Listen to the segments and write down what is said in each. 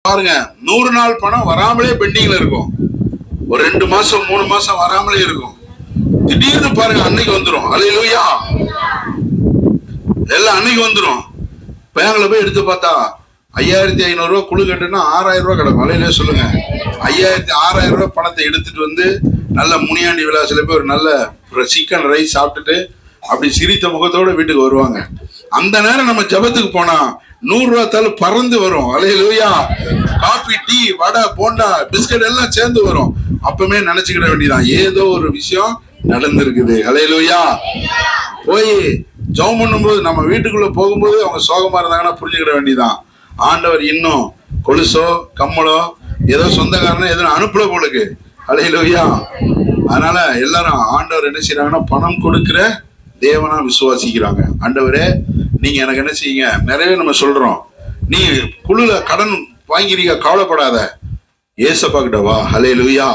பாருங்க 100 நாள் பணம் வராமலே பெண்டிங்ல இருக்கும். ஒரு 2 மாசம் 3 மாசம் வராமலே இருக்கும். திடீர்னு பாருங்க அன்னைக்கு வந்துடும். அல்லேலூயா. எல்லாம் அன்னைக்கு வந்துடும். பேங்க்ல போய் எடுத்து பார்த்தா 5500 ரூபாய் குழு கட்டுனா 6000 ரூபாய் கிடக்கும். அல்லேலூயா சொல்லுங்க. 6000 ரூபாய் பணத்தை எடுத்துட்டு வந்து நல்ல முனியாண்டி விலாசில போய் ஒரு நல்ல சிக்கன் ரைஸ் சாப்பிட்டுட்டு அப்படி சிரித்த முகத்தோட வீட்டுக்கு வருவாங்க. அந்த நேரம் நம்ம ஜபத்துக்கு போனா 100 ரூபாய் தாள் பறந்து வரும். அல்லேலூயா. காபி, டீ, வடை, போண்டா, பிஸ்கட் எல்லாம் சேர்ந்து வரும். அப்பவுமே நினைச்சுக்கிட வேண்டியதான், ஏதோ ஒரு விஷயம் நடந்திருக்குது. அல்லேலூயா. போய் ஜெபம் பண்ணும்போது நம்ம வீட்டுக்குள்ள போகும்போது அவங்க சோகமா இருந்தாங்கன்னா புரிஞ்சுக்கிட வேண்டியதான், ஆண்டவர் இன்னும் கொலுசோ கம்மலோ ஏதோ சொந்தக்காரனோ எதுவும் அனுப்பல போலுக்கு. அல்லேலூயா. அதனால எல்லாரும் ஆண்டவர் என்ன செய்யறாங்கன்னா பணம் கொடுக்கிற தேவனா விசுவாசிக்கிறாங்க. ஆண்டவரே நீங்க எனக்கு என்ன செய்யுங்க. நிறைய நம்ம சொல்றோம், நீ குழுல கடன் வாங்கிறீங்க, கவலைப்படாத, ஏசப்பா கிட்ட வா. அல்லேலூயா.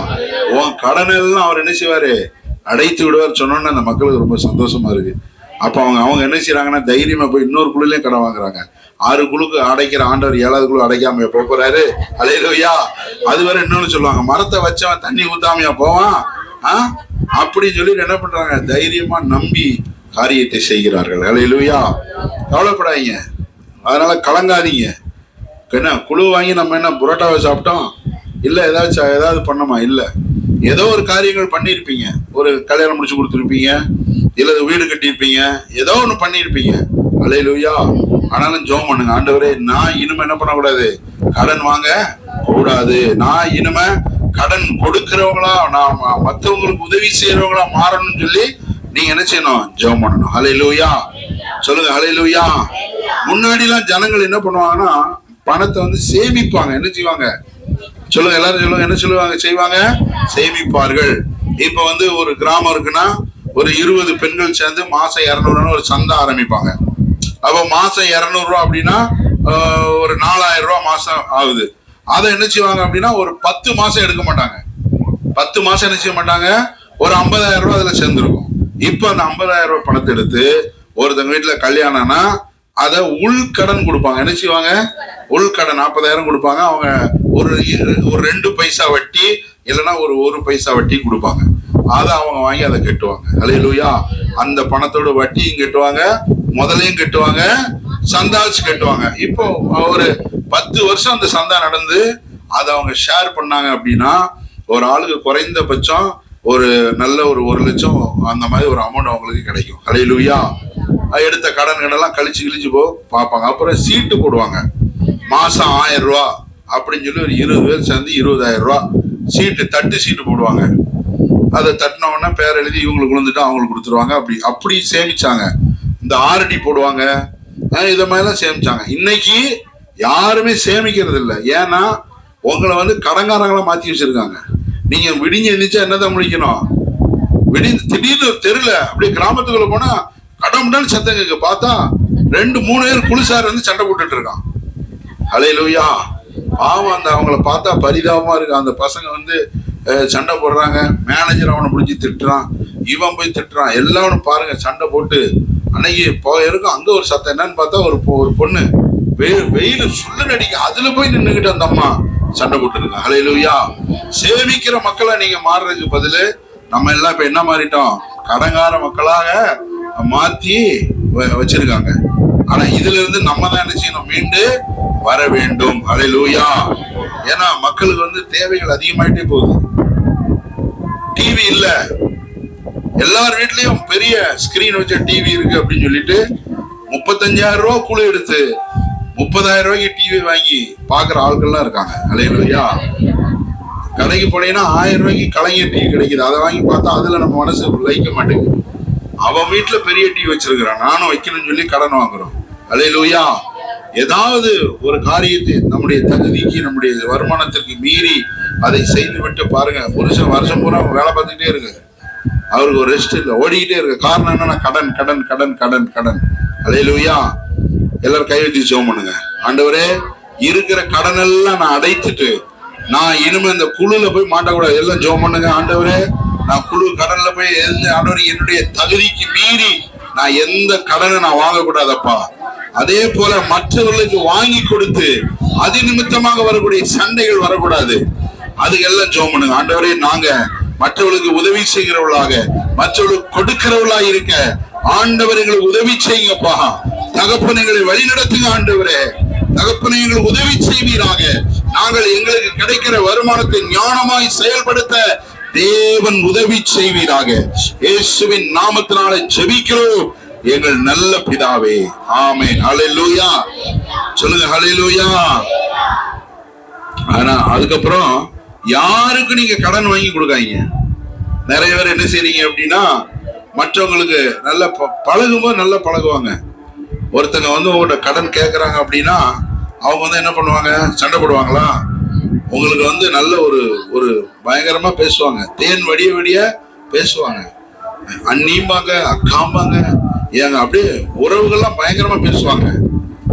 உன் கடன் எல்லாம் அவர் என்ன செய்வாரு, அடைத்து விடுவார் சொன்னோன்னு அந்த மக்களுக்கு ரொம்ப சந்தோஷமா இருக்கு. அப்ப அவங்க என்ன செய்யறாங்கன்னா தைரியமா போய் இன்னொரு குழுலையும் கடன் வாங்குறாங்க. 6 குழுக்கு அடைக்கிற ஆண்டவர் 7வது குழு அடைக்காம போறாரு. அல்லேலூயா. அது வரை இன்னொன்னு சொல்லுவாங்க, மரத்தை வச்சவன் தண்ணி ஊத்தாமையா போவான் அப்படின்னு சொல்லி என்ன பண்றாங்க, தைரியமா நம்பி காரியத்தை செய்கிறார்கள். அல்லேலூயா. கவலைப்படாதீங்க, அதனால கலங்காதீங்க. என்ன குழு வாங்கி நம்ம என்ன புரோட்டாவை சாப்பிட்டோம் இல்ல, ஏதாவது பண்ணோமா? இல்ல, ஏதோ ஒரு காரியங்கள் பண்ணிருப்பீங்க. ஒரு கல்யாணம் முடிச்சு கொடுத்துருப்பீங்க, இல்ல வீடு கட்டியிருப்பீங்க, ஏதோ ஒண்ணு பண்ணிருப்பீங்க. அல்லேலூயா. ஆனாலும் ஜெபம் பண்ணுங்க, ஆண்டவரே நான் இனிமே என்ன பண்ணக்கூடாது, கடன் வாங்க கூடாது, நான் இனிமே கடன் கொடுக்கிறவங்களா, நான் மற்றவங்களுக்கு உதவி செய்யறவங்களா மாறணும்னு சொல்லி நீங்க என்ன செய்யணும், ஜெபம் பண்ணணும். அல்லேலூயா சொல்லுங்க. அல்லேலூயா. முன்னாடி எல்லாம் ஜனங்கள் என்ன பண்ணுவாங்கன்னா பணத்தை வந்து சேமிப்பாங்க. என்ன செய்வாங்க சொல்லுங்க, எல்லாரும் சொல்லுங்க. என்ன சொல்லுவாங்க, செய்வாங்க, சேமிப்பார்கள். இப்ப வந்து ஒரு கிராமம் இருக்குன்னா ஒரு 20 பெண்கள் சேர்ந்து மாசம் 200 ஒரு சந்தா ஆரம்பிப்பாங்க. அப்ப மாசம் 200 ரூபா அப்படின்னா ஒரு 4000 ரூபாய் மாசம் ஆகுது. அதை என்ன செய்வாங்க அப்படின்னா ஒரு 10 மாசம் எடுக்க மாட்டாங்க. 10 மாசம் என்ன செய்ய மாட்டாங்க, ஒரு 50,000 ரூபாய் அதுல சேர்ந்துருக்கும். இப்ப அந்த 50,000 ரூபாய் பணத்தை எடுத்து ஒருத்தங்க வீட்டுல கல்யாணம்னா அதை உள்கடன் கொடுப்பாங்க. என்ன செய்வாங்க, உள்கடன் 40,000 கொடுப்பாங்க. அவங்க ஒரு 2 பைசா வட்டி இல்லைன்னா ஒரு 1 பைசா வட்டி கொடுப்பாங்க. அதை அவங்க வாங்கி அதை கட்டுவாங்க. அல்லேலூயா. அந்த பணத்தோட வட்டியும் கட்டுவாங்க, முதலையும் கட்டுவாங்க, சந்தாச்சு கட்டுவாங்க. இப்போ ஒரு 10 வருஷம் அந்த சந்தா நடந்து அதை அவங்க ஷேர் பண்ணாங்க அப்படின்னா ஒரு ஆளுக்கு குறைந்தபட்சம் ஒரு நல்ல ஒரு 1 லட்சம் அந்த மாதிரி ஒரு அமௌண்ட் அவங்களுக்கு கிடைக்கும். அல்லேலூயா. எடுத்த கடன் எல்லாம் கழிச்சு போ பார்ப்பாங்க. அப்புறம் சீட்டு போடுவாங்க, மாசம் 1000 ரூபா அப்படின்னு சொல்லி ஒரு 20 பேர் சேர்ந்து 20,000 ரூபாய் சீட்டு, தட்டு சீட்டு போடுவாங்க. அதை தட்டின உடனே பேர் எழுதி இவங்களுக்கு விழுந்துட்டு அவங்களுக்கு கொடுத்துருவாங்க. அப்படி சேமிச்சாங்க. இந்த ஆர்டி போடுவாங்க, இதை மாதிரிலாம் சேமிச்சாங்க. இன்னைக்கு யாருமே சேமிக்கிறது இல்லை. ஏன்னா உங்களை வந்து கடங்காரங்களா மாத்தி வச்சிருக்காங்க. நீங்க விடிஞ்சு எந்திரிச்சா என்னதான் முடிக்கணும், திடீர்னு தெருல அப்படியே கிராமத்துக்குள்ள போனா கடமுடன் சத்தம் கேட்க, பார்த்தா 2-3 பேர் குளிசார் வந்து சண்டை போட்டுட்டு இருக்கான். அல்லேலூயா. பாவம், அந்த அவங்கள பார்த்தா பரிதாபமா இருக்கு. அந்த பசங்க வந்து சண்டை போடுறாங்க, மேனேஜர் அவனை பிடிச்சி திட்டுறான், இவன் போய் திட்டுறான், எல்லாரும் பாருங்க சண்டை போட்டு. அன்னைக்கு இருக்கும் அங்க ஒரு சத்தம் என்னன்னு பார்த்தா ஒரு பொண்ணு வெயில் சுள்ளு அடிக்க அதுல போய் நின்றுகிட்டு அந்த அம்மா சண்டை போட்டு இருக்காங்க. அல்லேலூயா. சேமிக்கிற மக்களை நீங்க மாறுறதுக்கு பதிலு நம்ம எல்லாம் இப்ப என்ன மாறிட்டோம், கடங்கார மக்களாக மாத்தி வச்சிருக்காங்க. ஆனா இதுல இருந்து நம்ம தான் என்ன செய்யணும், மீண்டு வர வேண்டும். அல்லேலூயா. ஏன்னா மக்களுக்கு வந்து தேவைகள் அதிகமாயிட்டே போகுது. டிவி இல்ல, எல்லார் வீட்லயும் பெரிய ஸ்கிரீன் வச்ச டிவி இருக்கு அப்படின்னு சொல்லிட்டு 35,000 ரூபாய் குழு எடுத்து 30,000 ரூபாய்க்கு டிவி வாங்கி பாக்குற ஆட்கள்லாம் இருக்காங்க. அல்லேலூயா. கடைக்கு போனீங்கன்னா 1000 ரூபாய்க்கு கலைஞர் டிவி கிடைக்குது. அதை வாங்கி பார்த்தா அதுல நம்ம மனசு வைக்க மாட்டேங்குது. அவன் வீட்டுல பெரிய டிவி வச்சிருக்கிறான், நானும் வைக்கணும்னு சொல்லி கடன் வாங்குறோம். அல்லேலூயா. ஏதாவது ஒரு காரியத்தை நம்முடைய தகுதிக்கு நம்முடைய வருமானத்திற்கு மீறி அதை செய்து விட்டு பாருங்க, புருஷன் வருஷம் பூரா வேலை பார்த்துக்கிட்டே இருக்கு, அவருக்கு ஒரு ரெஸ்ட் இல்லை, ஓடிக்கிட்டே இருக்கு. காரணம் என்னன்னா கடன் கடன் கடன் கடன் கடன். அல்லேலூயா. எல்லாரும் கை வச்சு ஜெபம் பண்ணுங்க. ஆண்டவரே, இருக்கிற கடன் எல்லாம் நான் அடைத்துட்டு நான் இனிமே இந்த குழுல போய் மாட்டக்கூடாது. எல்லாம் ஜெபம் பண்ணுங்க. ஆண்டவரே, நான் குழு கடன்ல போய் ஆண்டவரே என்னுடைய தகுதிக்கு மீறி நான் எந்த கடனை நான் வாங்கக்கூடாதப்பா. அதே போல மற்றவர்களுக்கு வாங்கி கொடுத்து அது நிமித்தமாக வரக்கூடிய சண்டைகள் வரக்கூடாது. அதுக்கெல்லாம் ஜெபம் பண்ணுங்க. ஆண்டவரே, நாங்க மற்றவர்களுக்கு உதவி செய்கிறவர்களாக, மற்றவர்களுக்கு கொடுக்கிறவர்களாக இருக்க ஆண்டவர் எங்களுக்கு உதவி செய்யுங்கப்பா. தகப்பனை எங்களை வழி நடத்துங்க ஆண்டவரே. தகப்பனை எங்களுக்கு உதவி செய்வீராக. நாங்கள் எங்களுக்கு கிடைக்கிற வருமானத்தை ஞானமாய் செயல்படுத்த தேவன் உதவி செய்வீராக. இயேசுவின் நாமத்தினாலே ஜெபிக்கிறோம் எங்கள் நல்ல பிதாவே. ஆமென். ஹல்லேலூயா சொல்லுங்க. ஹல்லேலூயா. ஆனா அதுக்கப்புறம் யாருக்கு நீங்க கடன் வாங்கி கொடுக்காதீங்க. நிறைய பேர் என்ன செய்றீங்க அப்படின்னா, மற்றவங்களுக்கு நல்ல பழகும்போது நல்லா பழகுவாங்க. ஒருத்தங்க உங்கள்கிட்ட கடன் கேட்கறாங்க அப்படின்னா அவங்க என்ன பண்ணுவாங்க, சண்டை போடுவாங்களா? உங்களுக்கு நல்ல ஒரு பயங்கரமா பேசுவாங்க. தேன் வடிய வடிய பேசுவாங்க. அண்ணிம்பாங்க, அக்காம்பாங்க, ஏங்க அப்படியே உறவுகள்லாம் பயங்கரமா பேசுவாங்க.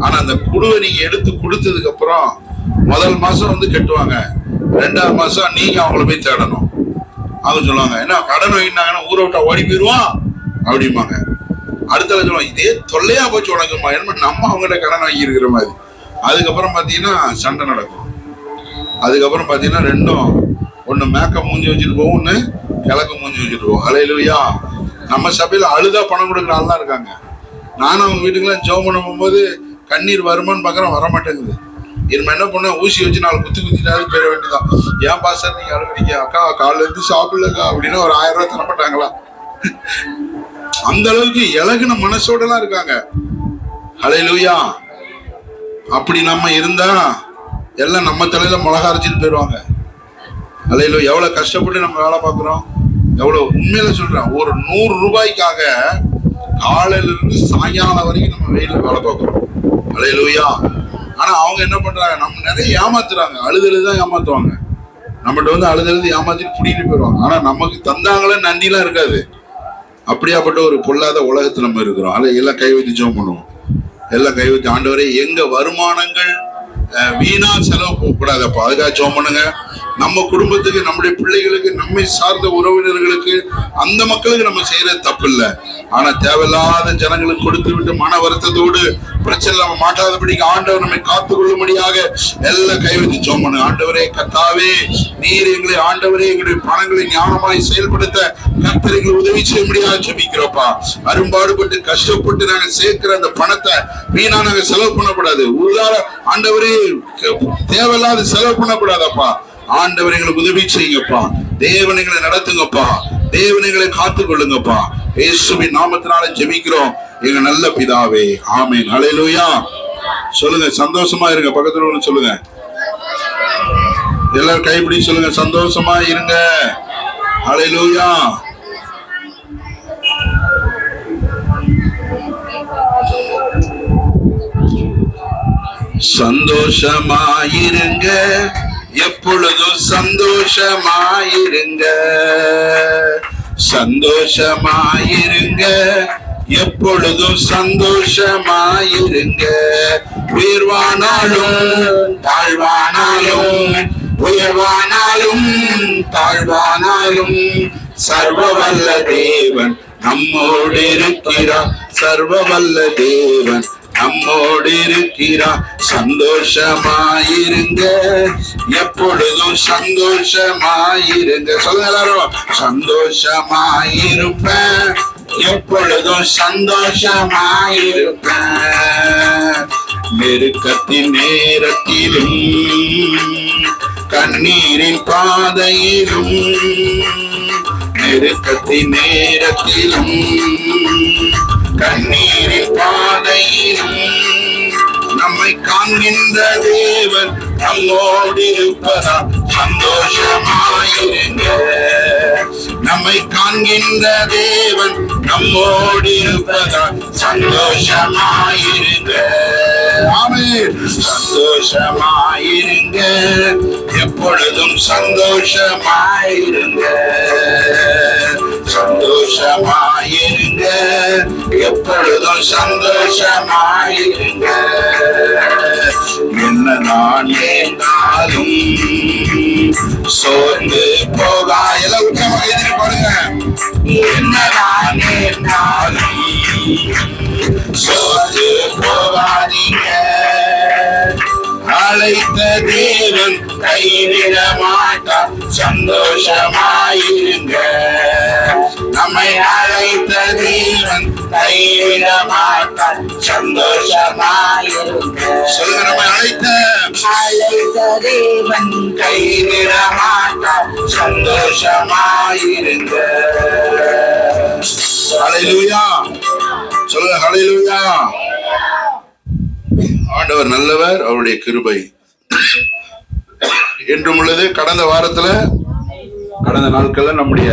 ஆனா அந்த குழுவை நீங்க எடுத்து கொடுத்ததுக்கு அப்புறம் முதல் மாசம் கெட்டுவாங்க. 2ஆவது மாசம் நீங்க அவங்கள போய் தேடணும். அவங்க சொல்லுவாங்க, என்ன கடன் வாங்கினாங்கன்னா ஊரை விட்டா ஓடி போயிடுவான் அப்படிம்பாங்க. அடுத்த சொல்லுவாங்க, இதே தொல்லையா போச்சு உனக்குமா, என்ன நம்ம அவங்ககிட்ட கடன் வாங்கி இருக்கிற மாதிரி. அதுக்கப்புறம் பாத்தீங்கன்னா சண்டை நடக்கும். அதுக்கப்புறம் பாத்தீங்கன்னா ரெண்டும் ஒண்ணு மேக்க மூஞ்சி வச்சுட்டு போகும், ஒண்ணு கிழக்கு மூஞ்சி வச்சுட்டு போகும். ஹல்லேலூயா. நம்ம சபையில அழுதா பணம் கொடுக்குற ஆள்லாம் இருக்காங்க. நானும் அவங்க வீட்டுக்குலாம் ஜெபம் பண்ண போகும்போது கண்ணீர் வருமானு பாக்குறேன், வரமாட்டேங்குது. இனிமே என்ன பண்ண, ஊசி வச்சு 4 குத்திட்டாவது போயிட வேண்டியதான். ஏன் பாஸ்டர் நீங்க அழுவீங்க, அக்கா காலைல இருந்து சாப்பிடலக்கா அப்படின்னா ஒரு 1000 ரூபாய் தரப்பட்டாங்களா? அந்த அளவுக்கு இலகுன மனசோட எல்லாம் இருக்காங்க. ஹல்லேலூயா. அப்படி நம்ம இருந்தா எல்லாம் நம்ம தலையில மிளகா அரைச்சிட்டு போயிடுவாங்க. ஹல்லேலூயா. எவ்வளவு கஷ்டப்பட்டு நம்ம வேலை பார்க்கிறோம். எவ்வளவு உண்மையில சொல்றேன், ஒரு 100 ரூபாய்க்காக காலையில இருந்து சாயங்காலம் வரைக்கும் நம்ம வெயில வேலை பார்க்கிறோம். ஹல்லேலூயா. ஆனா அவங்க என்ன பண்றாங்க, நம்ம நிறைய ஏமாத்துறாங்க. அழுதழுதான் ஏமாத்துவாங்க. நம்மகிட்ட அழுதழுது ஏமாத்திட்டு புடிட்டு போயிடுவாங்க. ஆனா நமக்கு தந்தாங்களே நன்றிலாம் இருக்காது. அப்படியாப்பட்ட ஒரு பொல்லாத உலகத்துல நம்ம இருக்கிறோம். அதை எல்லாம் கை வச்சு ஜெபம் பண்ணுவோம். எல்லாம் கை வச்சு, ஆண்டவரே எங்க வருமானங்கள் வீணா செலவு போகக்கூடாதப்பா, அதுக்காக ஜெபம் பண்ணுங்க. நம்ம குடும்பத்துக்கு, நம்முடைய பிள்ளைகளுக்கு, நம்மை சார்ந்த உறவினர்களுக்கு, அந்த மக்களுக்கு நம்ம செய்யறது தப்பு இல்லை. ஆனா தேவையில்லாத ஜனங்களுக்கு கொடுத்து விட்டு மன வருத்தத்தோடு பிரச்சனை நம்ம மாட்டாதபடிக்கு ஆண்டவர் நம்மை காத்துக் கொள்ளும்படியாக எல்லாம் கைவிட்டு ஜெபம் பண்ணுங்க. ஆண்டவரே கர்த்தாவே, நீர் எங்களை, ஆண்டவரே எங்களுடைய பணங்களை ஞானமாய் செயல்படுத்த கர்த்தர் எங்களுக்கு உதவி செய்யும்படியாக ஜெபிக்கிறோப்பா. அரும்பாடுபட்டு கஷ்டப்பட்டு நாங்க சேர்க்கிற அந்த பணத்தை வீணா நாங்க செலவு பண்ணக்கூடாது. ஆண்டவரே தேவையில்லாத செலவு பண்ணக்கூடாதப்பா. ஆண்டவர் எங்களுக்கு உதவி செய்யுங்கப்பா. தேவன் எங்களை நடத்துங்கப்பா. தேவன் எங்களை காத்துக் கொள்ளுங்கப்பா. இயேசுவின் நாமத்தினால ஜெபிக்கிறோம் எங்க நல்ல பிதாவே. ஆமென். ஹல்லேலூயா. சொல்லுங்க, சந்தோஷமா இருங்க. பக்கத்துல ஒண்ணு சொல்லுங்க. எல்லாரும் கைப்பிடி சொல்லுங்க, சந்தோஷமா இருங்க. ஹல்லேலூயா. சந்தோஷமாயிருங்க, எப்பொழுதும் சந்தோஷமாயிருங்க. சந்தோஷமாயிருங்க, எப்பொழுதும் சந்தோஷமாயிருங்க. உயர்வானாலும் தாழ்வானாலும், உயர்வானாலும் தாழ்வானாலும் சர்வவல்ல தேவன் நம்மோடு இருக்கிறார். சர்வவல்ல தேவன் நம்மோடு இருக்கிறார். சந்தோஷமாயிருங்க, எப்பொழுதும் சந்தோஷமாயிருங்க. சொல்லுங்க எல்லாரும், சந்தோஷமாயிருப்பேன், எப்பொழுதும் சந்தோஷமாயிருப்பேன். நெருக்கத்தின் நேரத்திலும் கண்ணீரின் பாதையிலும், நெருக்கத்தின் நேரத்திலும் கண்ணீரின் பாதையிலும் நம்மை காண்கின்ற தேவன் நம்மோடு இருப்பதா சந்தோஷமாயிருங்க. நம்மை காண்கின்ற தேவன் நம்மோடு இருப்பதா சந்தோஷமாயிருங்க. ஆமென். சந்தோஷமாயிருங்க, எப்பொழுதும் சந்தோஷமாயிருங்க. சந்தோஷமாயிருங்க, எப்பொழுதும் சந்தோஷமாயிருங்க. என்னதான் ஏனாலும் சோர்ந்து போகாய். எல்லாம் உச்சமாக எதிர்பாருங்க. என்னதான் ஏனாலும் தேவன் கைவிட மாட்டார், சந்தோஷமாயிருங்க. நம்மை அழைத்த தேவன் கைவிட மாட்டார், சந்தோஷமாயிருங்க. சொல்லுங்க, நம்மை அழைத்த தேவன் கைவிட மாட்டார், சந்தோஷமாயிருங்க. ஹல்லேலூயா. சொல்லுங்க, ஹல்லேலூயா. ஆண்டவர் நல்லவர், அவருடைய கிருபை என்றும் உள்ளது. கடந்த நாட்கள்ல நம்முடைய